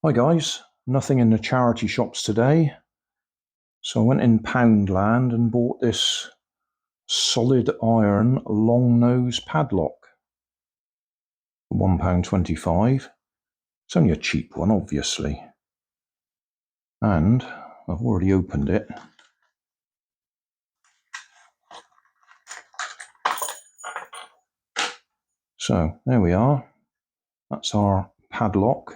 Hi guys, nothing in the charity shops today. So I went in Poundland and bought this solid iron long nose padlock for £1.25. It's only a cheap one, obviously. And I've already opened it. So there we are. That's our padlock.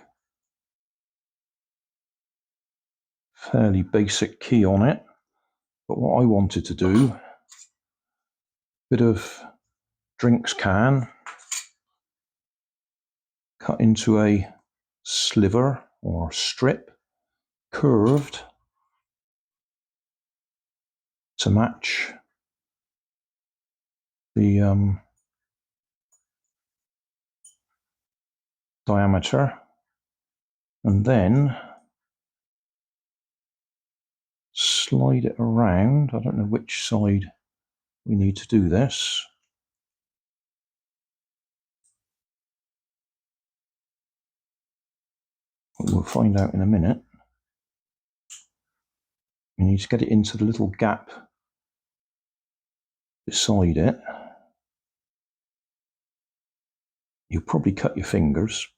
Fairly basic key on it. But what I wanted to do, bit of drinks can, cut into a sliver or strip, curved to match the diameter, and then slide it around. I don't know which side we need to do this. We'll find out in a minute. We need to get it into the little gap beside it. You'll probably cut your fingers.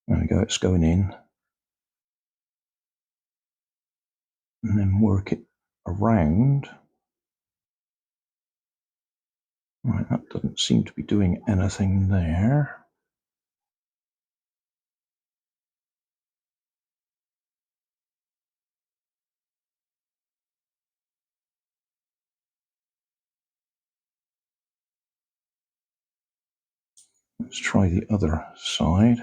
There we go, it's going in. And then work it around. Right, that doesn't seem to be doing anything there. Let's try the other side.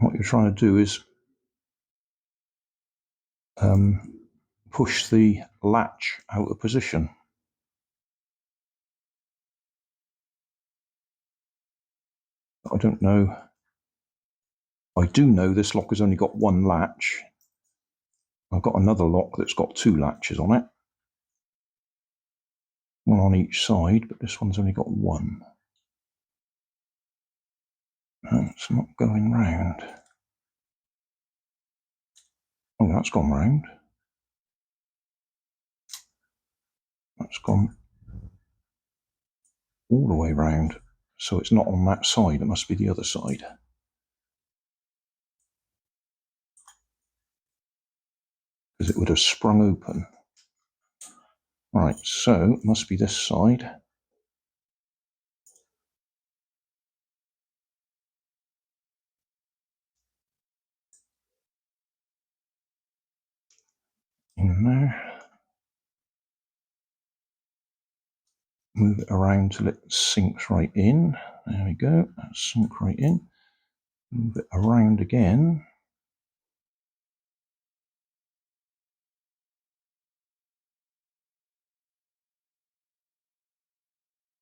What you're trying to do is push the latch out of position. I don't know. I do know this lock has only got one latch. I've got another lock that's got two latches on it. One on each side, but this one's only got one. No, it's not going round. Oh, that's gone round. That's gone all the way round. So it's not on that side, it must be the other side. Because it would have sprung open. Right, so it must be this side. In there. Move it around till it sinks right in. There we go, that's sunk right in. Move it around again.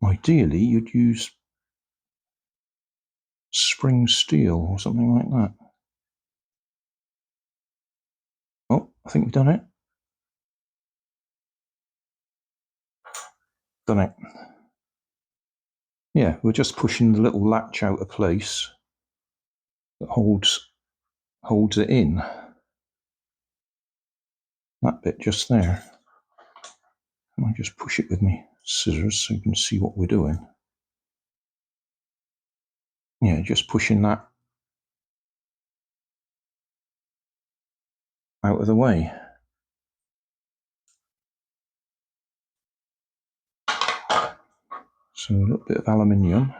Ideally, you'd use spring steel or something like that. Oh, I think we've done it. Done it. Yeah, we're just pushing the little latch out of place that holds it in. That bit just there. And I just push it with my scissors so you can see what we're doing. Yeah, just pushing that out of the way. So a little bit of aluminium,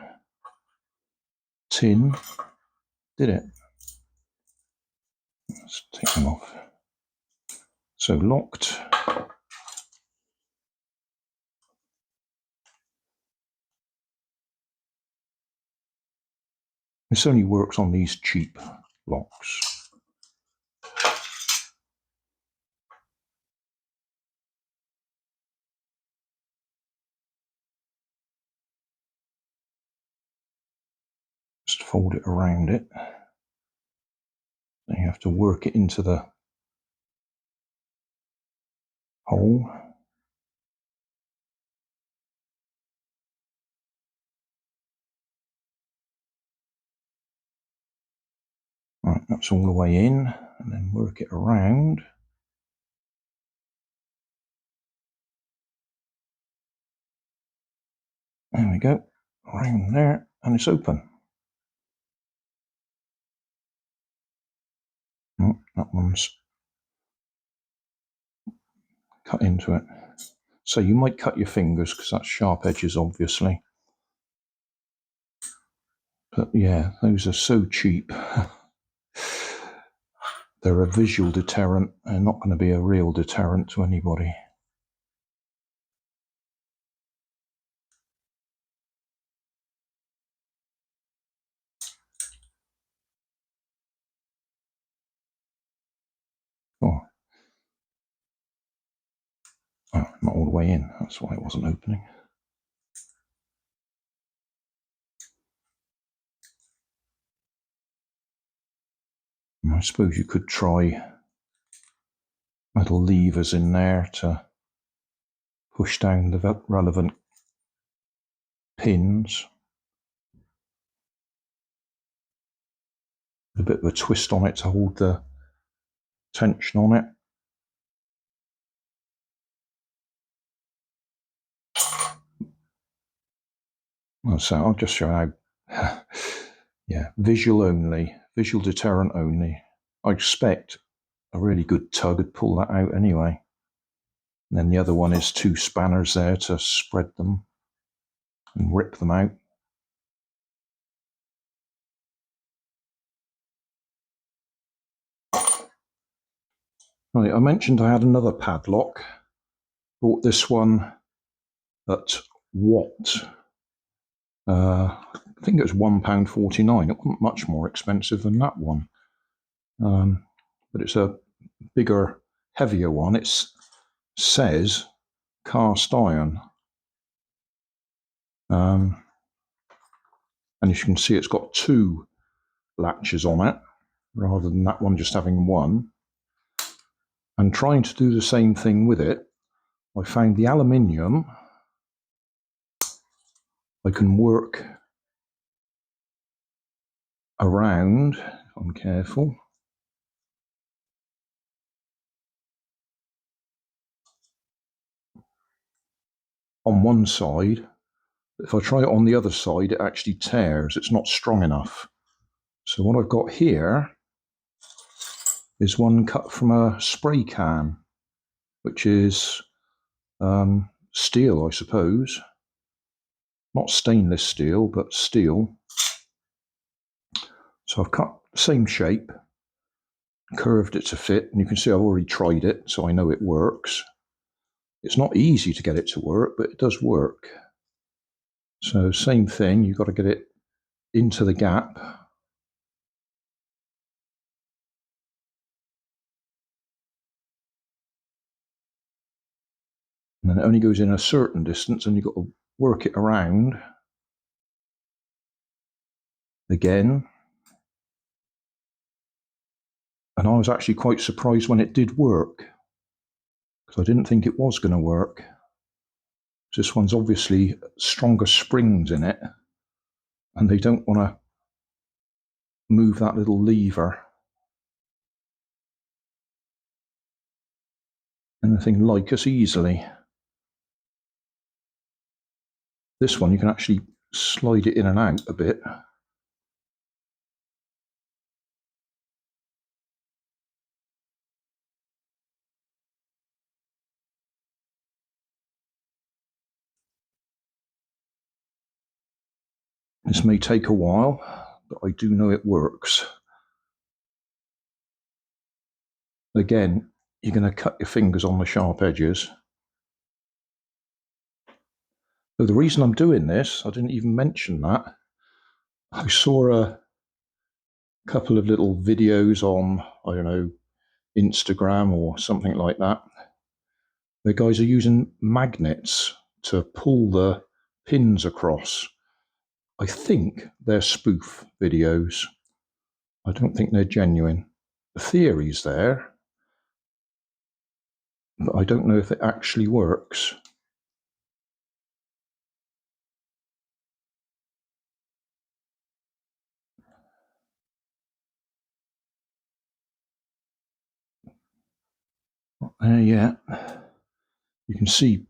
tin, did it. Let's take them off. So locked. This only works on these cheap locks. Just fold it around it. have to work it into the hole. Right, that's all the way in, and then work it around. There we go, around there, and it's open. Oh, that one's cut into it. So you might cut your fingers because that's sharp edges, obviously. But yeah, those are so cheap. They're a visual deterrent. They're not going to be a real deterrent to anybody. Oh, not all the way in. That's why it wasn't opening. I suppose you could try little levers in there to push down the relevant pins. A bit of a twist on it to hold the tension on it. So I'll just show how. Yeah, visual only, visual deterrent only. I expect a really good tug would pull that out anyway. And then the other one is 2 spanners there to spread them and rip them out. Right, I mentioned I had another padlock. Bought this one at Watt. I think it was £1.49. It wasn't much more expensive than that one. But it's a bigger, heavier one. It says cast iron. And as you can see, it's got 2 latches on it, rather than that one just having 1. And trying to do the same thing with it, I found the aluminium I can work around, if I'm careful. On one side, if I try it on the other side, it actually tears. It's not strong enough. So what I've got here is one cut from a spray can, which is steel, I suppose. Not stainless steel, but steel. So I've cut the same shape, curved it to fit, and you can see I've already tried it, so I know it works. It's not easy to get it to work, but it does work. So same thing, you've got to get it into the gap. And then it only goes in a certain distance, and you've got to work it around again. And I was actually quite surprised when it did work, because I didn't think it was going to work. This one's obviously stronger springs in it, and they don't want to move that little lever. Anything like us easily. This one, you can actually slide it in and out a bit. This may take a while, but I do know it works. Again, you're going to cut your fingers on the sharp edges. So the reason I'm doing this, I didn't even mention that. I saw a couple of little videos on, I don't know, Instagram or something like that. The guys are using magnets to pull the pins across. I think they're spoof videos. I don't think they're genuine. theory's there, but I don't know if it actually works. Not there yet. You can see,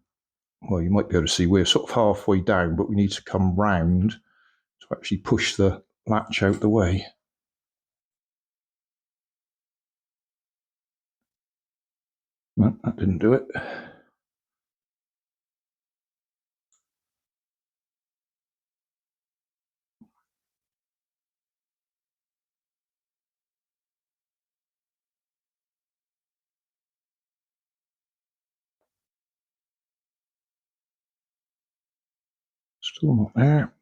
well, you might be able to see we're sort of halfway down, but we need to come round to actually push the latch out the way. No, that didn't do it. Still not there.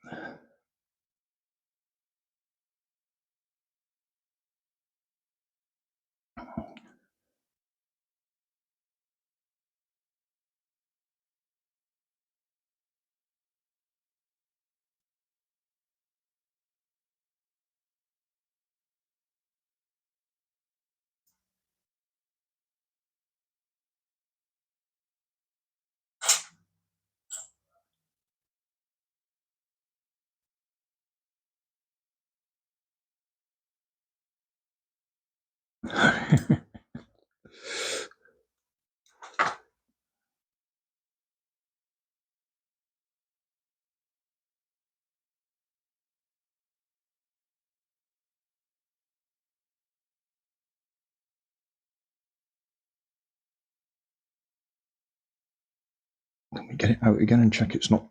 Can we get it out again and check it's not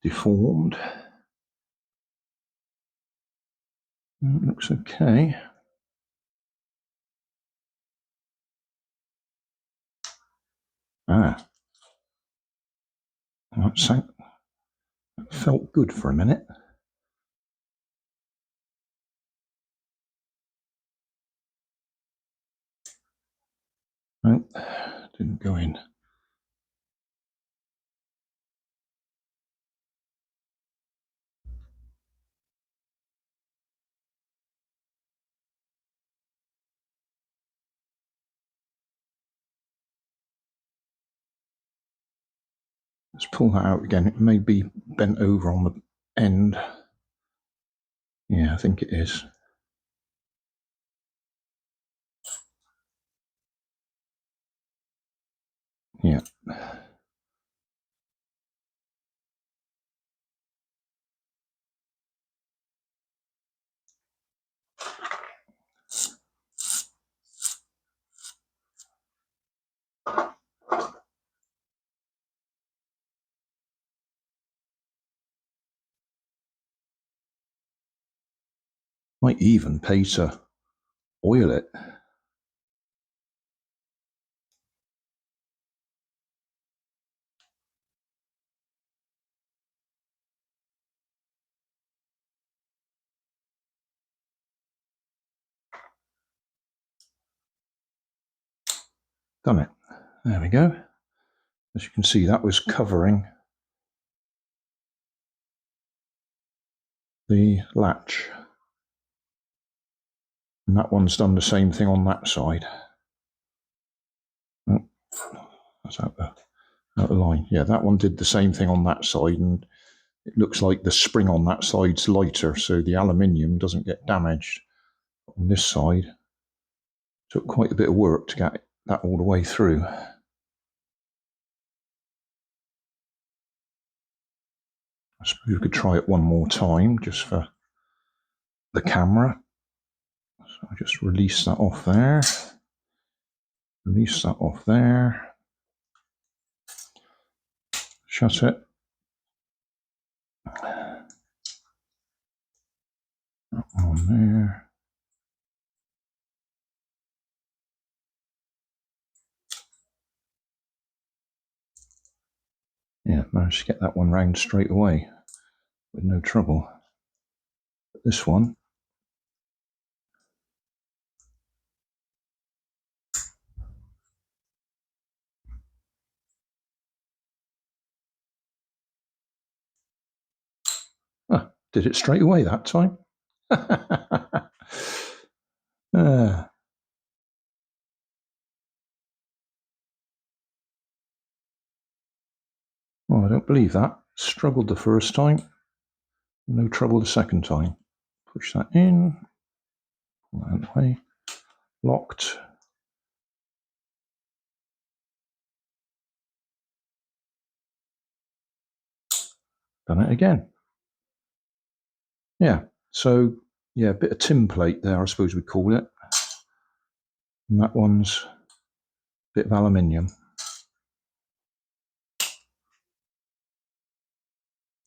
deformed? It looks okay. Ah, that felt good for a minute. No, didn't go in. Let's pull that out again. It may be bent over on the end. Yeah, I think it is. Yeah. Might even pay to oil it. Done it. There we go. As you can see, that was covering the latch. And that one's done the same thing on that side. Oh, that's out of line. Yeah, that one did the same thing on that side, and it looks like the spring on that side's lighter, so the aluminium doesn't get damaged. On this side, it took quite a bit of work to get that all the way through. I suppose we could try it one more time just for the camera. So I just release that off there. Release that off there. Shut it. That one there. Yeah, managed to get that one round straight away with no trouble. But this one, did it straight away that time. Oh, I don't believe that. Struggled the first time. No trouble the second time. Push that in. Pull that away. Locked. Done it again. Yeah, so yeah, a bit of tin plate there, I suppose we'd call it. And that one's a bit of aluminium.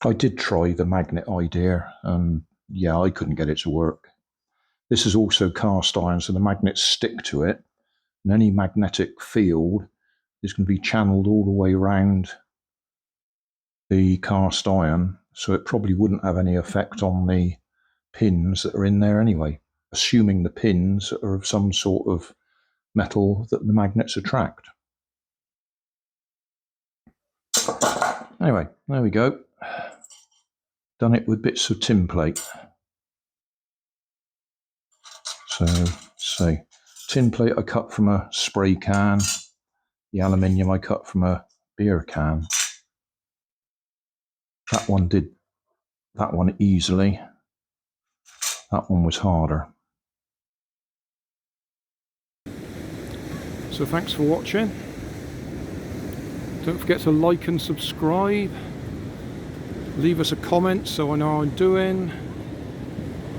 I did try the magnet idea, and yeah, I couldn't get it to work. This is also cast iron, so the magnets stick to it, and any magnetic field is going to be channeled all the way around the cast iron, so it probably wouldn't have any effect on the pins that are in there anyway, assuming the pins are of some sort of metal that the magnets attract. Anyway, there we go. Done it with bits of tin plate. So tin plate I cut from a spray can, the aluminium I cut from a beer can. That one did that one easily. That one was harder. So thanks for watching. Don't forget to like and subscribe. Leave us a comment so I know how I'm doing.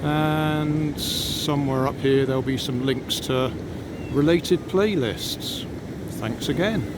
And somewhere up here there'll be some links to related playlists. Thanks again.